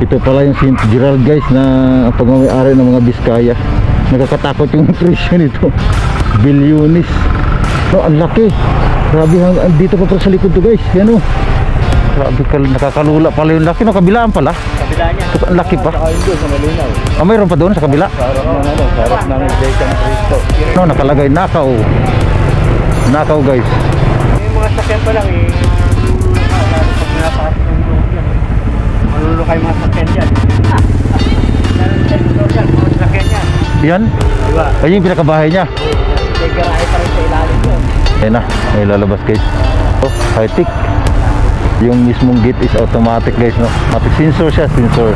Ito pala yung St. Gerald guys, na pagmamayari ng mga Biskaya. Nakakatakot yung presyo nito. Bilyonis. No, ang laki. Grabe, dito pa sa likod to guys. Yan o. Grabe, nakakalula pala yung laki. No, kabilaan pala. Kabila niya. Tapos ang laki pa. Saka yun doon sa Malinaw. Ah, mayroon pa doon sa kabila. Sarap ng Jason Cristo. No, nakalagay nakaw. Nakaw guys. May mga sakyan pa lang eh. Lalo pag napasok ng loob yan. Malulukay mga sakyan dyan. Lalo yan, mga sakyan yan. Yan. Diba? Ayun yung pinakabahay niya. May garahe pa rin sa ilalim yun. Ayun na, may lalabas guys. Oh, high-tech. Yung mismong gate is automatic guys, no? Automatic sensor siya, sensor.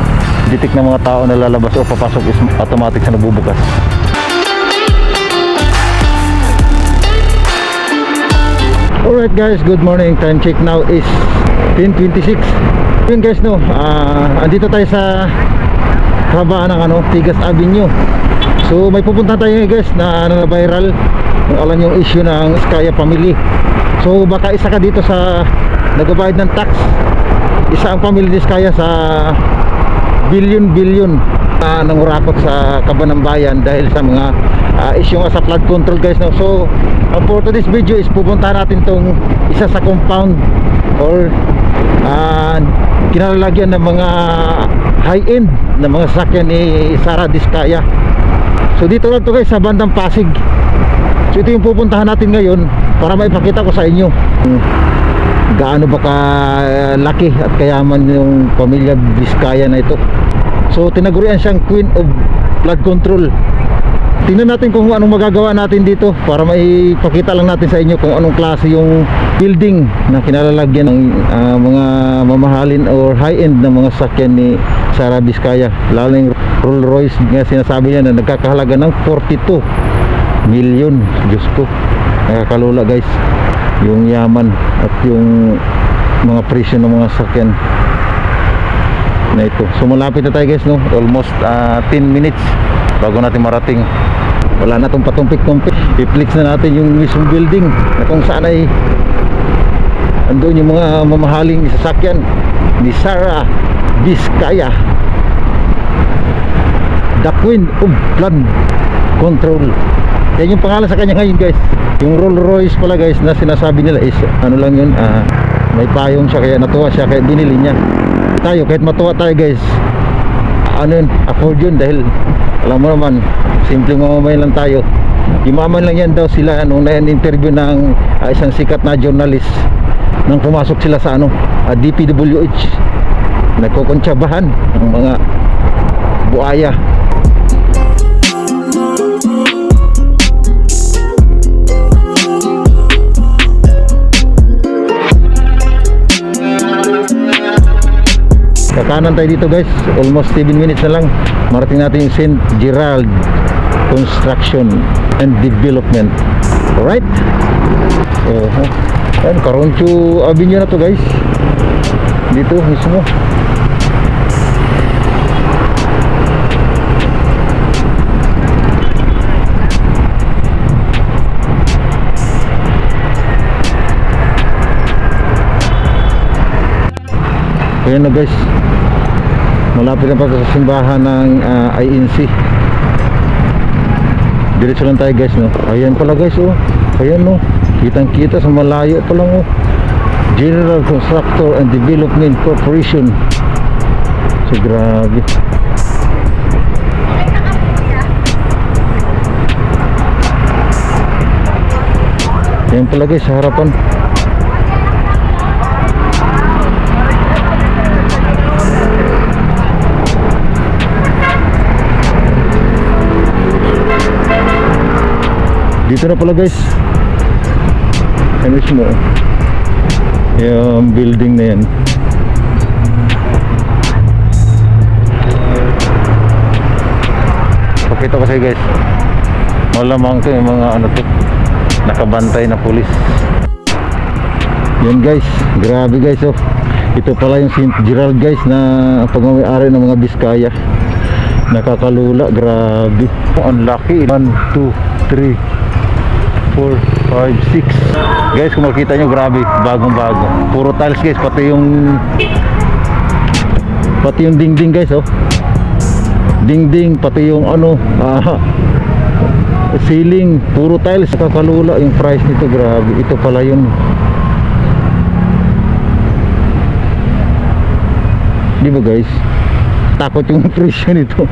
Detect ng mga tao na lalabas o papasok is automatic sa nabubukas. Alright guys, good morning. Time check now is 10:26. Yun guys, no, andito tayo sa habaan ng Tigas Avenue. So may pupunta tayo guys na viral. Alam yung issue ng Skaya family. So baka isa ka dito sa nagbabayad ng tax. Isa ang pamilya ni Skaya sa bilyon-bilyon nangurakot sa kaban ng bayan dahil sa mga issue nga sa flood control guys, no? So for today's video is pupunta natin tong isa sa compound or kinalalagyan ng mga high-end na mga sasakyan ni Sara Diskaya. So dito lang to guys sa bandang Pasig. So ito yung pupuntahan natin ngayon para maipakita ko sa inyo gaano ba kalaki at kayaman yung pamilya Diskaya na ito. So tinagurian siyang Queen of Flood Control. Tingnan natin kung anong magagawa natin dito para maipakita lang natin sa inyo kung anong klase yung building na kinalalagyan ng mga mamahalin or high-end na mga sakyan ni Sara Diskaya. Lalo yung Rolls Royce nga sinasabi niya na nagkakahalaga ng 42 million. Diyos ko, nakakalula guys yung yaman at yung mga presyo ng mga sakyan na ito. So malapit na tayo guys, no? Almost 10 minutes bago natin marating. Wala na itong patumpik-tumpik. I-flex na natin yung mismong building na kung saan ay andun yung mga mamahaling sasakyan ni Sara Diskaya, the Queen of Flood Control. Yan yung pangalan sa kanya ngayon guys. Yung Rolls Royce pala guys na sinasabi nila is ano lang yun, may payong siya kaya natuwa siya kaya binili niya. Tayo kahit matuwa tayo guys, ano yun, afford yun dahil alam mo naman, simpleng mamamayan lang tayo. Yumaman lang yan daw sila nung na-interview ng isang sikat na journalist nang pumasok sila sa DPWH. Nagkukuntsabahan ng mga buaya. Kakanan tayo dito guys, almost 7 minutes na lang marating natin yung St. Gerald Construction and Development. Alright, so ayan, Caroncho Avenue na to guys, dito mismo. Ayan na guys, malapit na pa sa simbahan ng INC. Diretso lang tayo guys, no? Ayan pala guys, oh. Ayan, no? Kitang kita sa malayo pa lang, oh. General Constructor and Development Corporation. So grabe. Ayan pala guys, sa harapan. Dito na pala guys, ay mismo yung building na yan. Pakita ko sa'yo guys, malamang to yung mga to, nakabantay na pulis. Yan guys, grabe guys, oh. Ito pala yung St. Gerald guys na pagmamayari ng mga Biskaya. Nakakalula, grabe. Ang laki. 1, 2, 3 4, 5, 6 guys, kung makita nyo, grabe, bagong bago, puro tiles guys, pati yung Pati yung dingding guys, oh. Dingding, pati yung ano, ceiling, puro tiles. Kakalula yung price nito, grabe. Ito pala yun. Di ba guys? Takot yung presyo nito.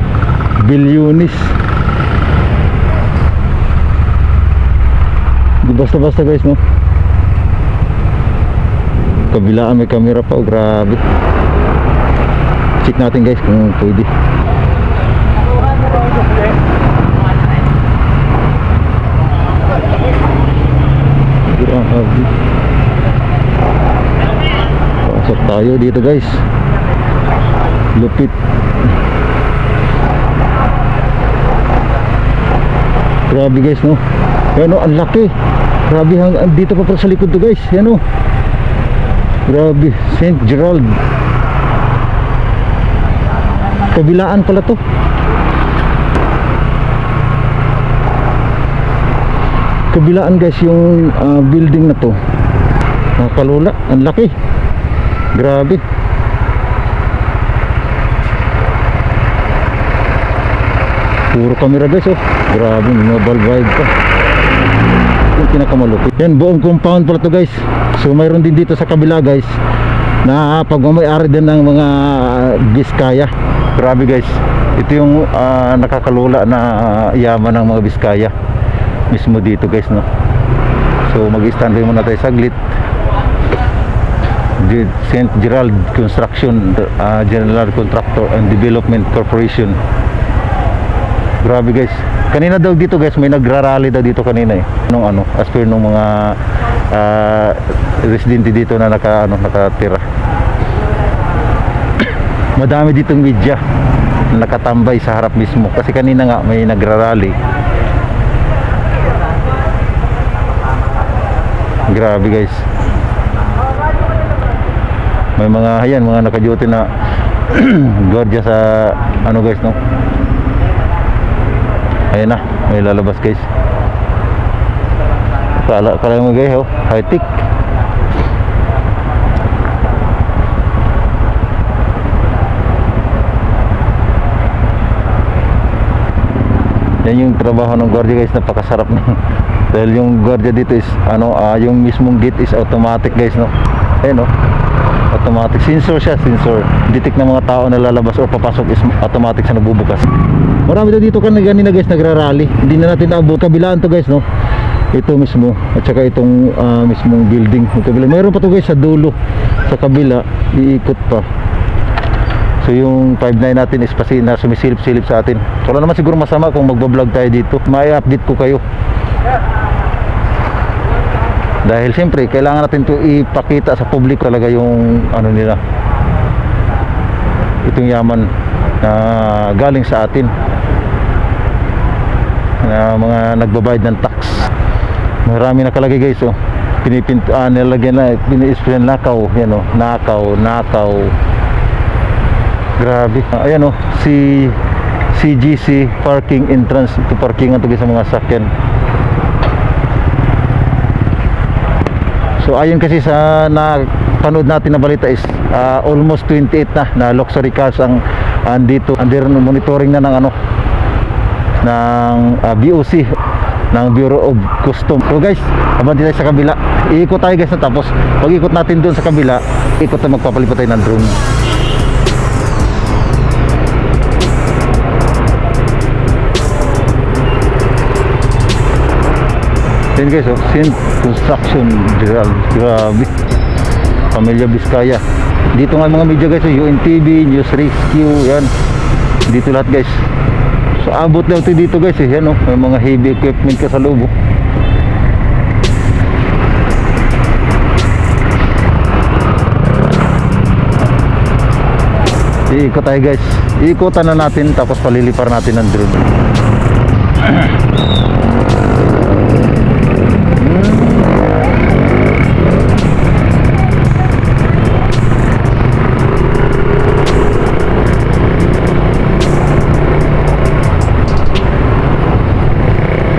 Bilyonis. Di basta-basta guys, no? Kabilaan may camera pa, oh, grabe. Check natin guys kung pwede. Grabe. Pasok tayo dito guys. Lupit. Grabe guys, no? Yan, no, ang laki. Grabe, dito pa sa likod to guys. Yan, no? Grabe, St. Gerald. Kabilaan pala to. Kabilaan guys yung building na to. Nakalula, ang laki. Grabe. Puro camera guys, oh. Grabe, may mobile vibe pa. Yung pinakamalupit. Yan, buong compound pala to guys. So mayroon din dito sa kabila guys na pagmamayari din ng mga Biskaya. Grabe guys, ito yung nakakalula na yaman ng mga Biskaya mismo dito guys, no. So mag-standby muna tayo saglit. St. Gerald Construction, General Contractor and Development Corporation. Grabe guys. Kanina daw dito guys, may nagrarally daw dito kanina eh. Nung ano, as per nung mga residente dito na nakatira. Madami ditong media na nakatambay sa harap mismo. Kasi kanina nga may nagrarally. Grabe guys. May mga ayan, mga naka-duty na gwardiya sa ano guys, no. Ayan na, may lalabas guys. Kala mo guys, oh, high-tech. Yan yung trabaho ng gwardiya guys, napakasarap na. Dahil yung gwardiya dito is yung mismong gate is automatic guys, no. Ayan, no. Automatic sensor siya, sensor. Detect ng mga tao na lalabas o papasok is automatic siya nagbubukas. Marami daw dito kanina guys nagrarally. Hindi na natin naabot. Kabilaan to guys, no. Ito mismo at saka itong mismong building. Mayroon pa to guys sa dulo, sa kabila, iikot pa. So yung 5.9 natin is kasi na sumisilip-silip sa atin. Wala naman siguro masama kung magbablog tayo dito. May update ko kayo. Dahil siyempre kailangan natin to ipakita sa publiko talaga yung ano nila, itong yaman na galing sa atin, na mga nagbabayad ng tax. Marami nakalagay guys, oh. Nilagyan na, pini-spray nakaw, yan, oh. Nakaw. Grabe. Ayan, oh, si CGC parking entrance. Ito parkingan to guys sa mga sakyan. So ayon kasi sa napanood natin na balita is almost 28 na luxury cars ang andito, under monitoring na ng BOC, ng Bureau of Customs. So guys, abanti tayo sa kabila. Iikot tayo guys, na tapos pag ikot natin doon sa kabila, ikot na magpapalipat tayo ng drone. Yan guys, oh, St. Construction Gerald. Grabe. Pamilya Biskaya. Dito nga mga media guys, UNTV, News Rescue, yan. Dito lahat guys. So abot lang ito dito guys, yan, oh. May mga heavy equipment ka sa loob, oh. Iikot tayo guys. Iikotan na natin tapos palilipar natin ng drone.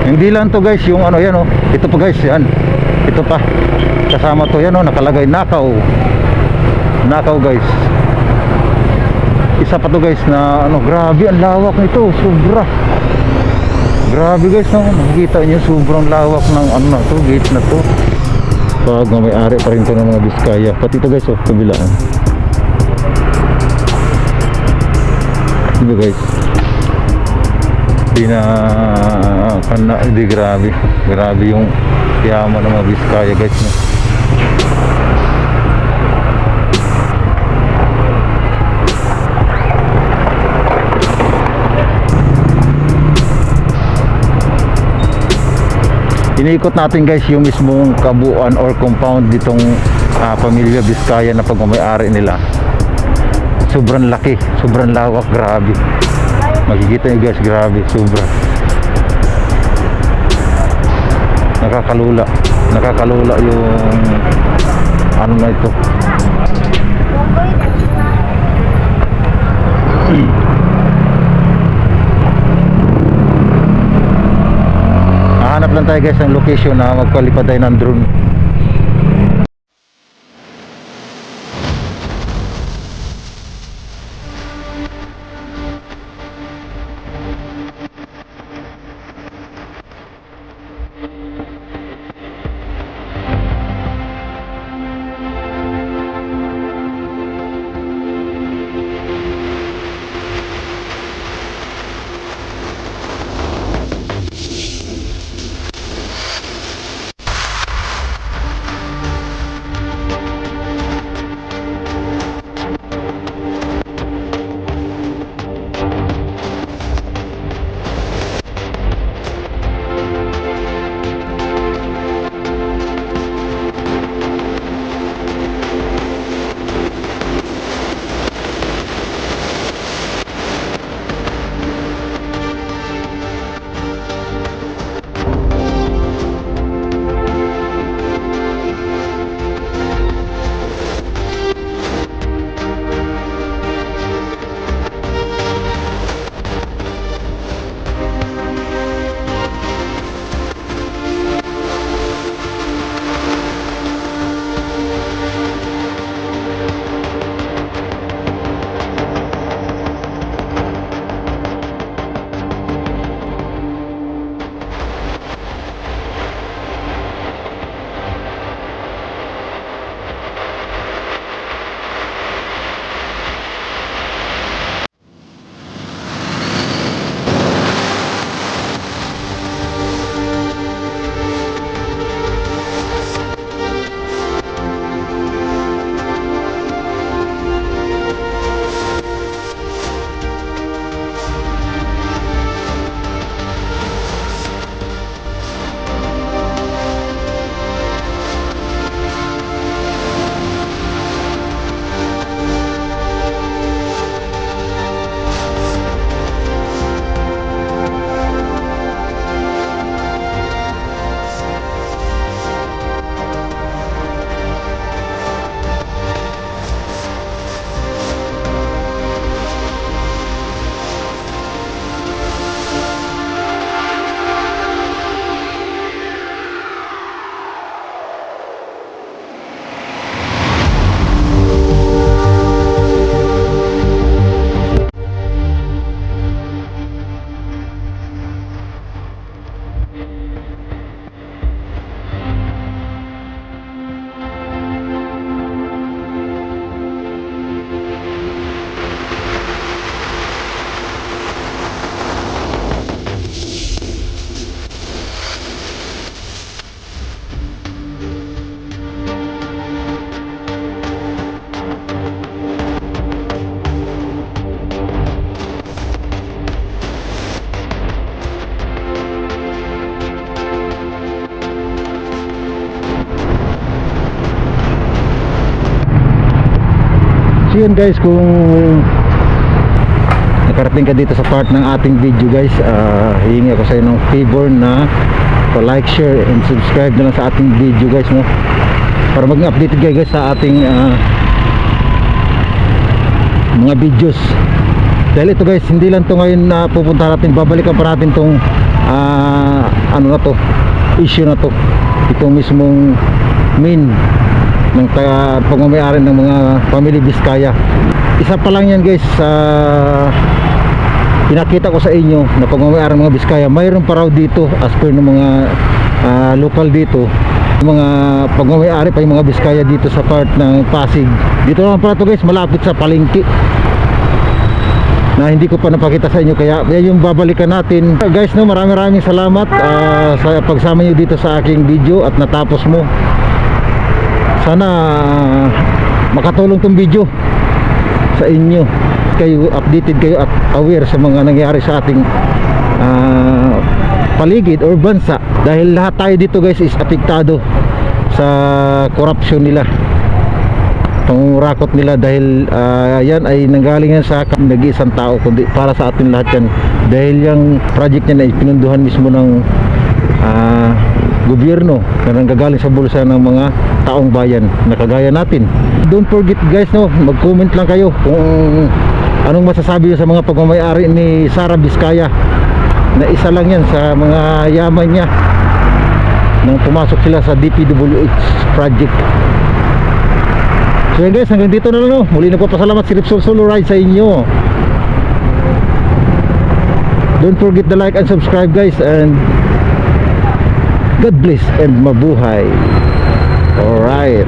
Hindi lang to guys, yung yan, oh. Ito pa guys, yan. Ito pa. Kasama to, yan, oh, nakalagay nakaw. Nakaw guys. isa pa to guys na ano, grabe ang lawak nito, sobra. Grabe guys, no? Makikita nyo sobrang lawak ng ano na to, gate na to. Pag may-ari pa rin to ng mga Biskaya. Pati ito guys, oh, kabilaan. Diba guys? Hindi grabe. Grabe yung yaman ng mga Biskaya guys, no? Iniikot natin guys yung mismong kabuuan or compound ditong pamilya Biskaya na pagmamayari nila. Sobrang laki, sobrang lawak, grabe. Makikita nyo guys, grabe, sobra. Nakakalula yung ano na ito. Hanap lang tayo guys ng location na magpalipad tayo ng drone. So yun guys, kung nakarating ka dito sa part ng ating video guys, hihingi ako sa inyo ng favor na like, share, and subscribe na lang sa ating video guys, no? Para maging updated kayo guys sa ating mga videos. Dahil ito guys, hindi lang to ngayon na pupunta natin, babalikan pa natin tong ano na to, issue na to, itong mismong main ng pagmamayari ng mga family Biskaya. isa pa lang yan guys sa pinakita ko sa inyo na pagmamayari ng mga Biskaya. Mayroon pa raw dito as per ng mga local dito, mga pagmamayari pa yung mga Biskaya dito sa part ng Pasig. Dito naman pala to guys, malapit sa palengke na hindi ko pa napakita sa inyo, kaya yan yung babalikan natin guys. No, maraming salamat sa pagsama nyo dito sa aking video at natapos mo. Sana makatulong tong video sa inyo, kayo updated kayo at aware sa mga nangyayari sa ating paligid or bansa, dahil lahat tayo dito guys is apektado sa corruption nila, pangurakot nila, dahil yan ay nanggaling yan sa nag-iisang tao, kundi para sa atin lahat yan, dahil yung project niya na ipinunduhan mismo ng gobyerno na nanggagaling sa bulsa ng mga taong bayan na kagaya natin. Don't forget guys, no, mag-comment lang kayo kung anong masasabi nyo sa mga pagmamayari ni Sara Biskaya, na isa lang yan sa mga yaman niya nang pumasok sila sa DPWH project. So yan guys, hanggang dito na lang, no. Muli nagpapasalamat si Ripsol Solo Ride sa inyo. Don't forget to like and subscribe guys, and God bless and mabuhay. Alright.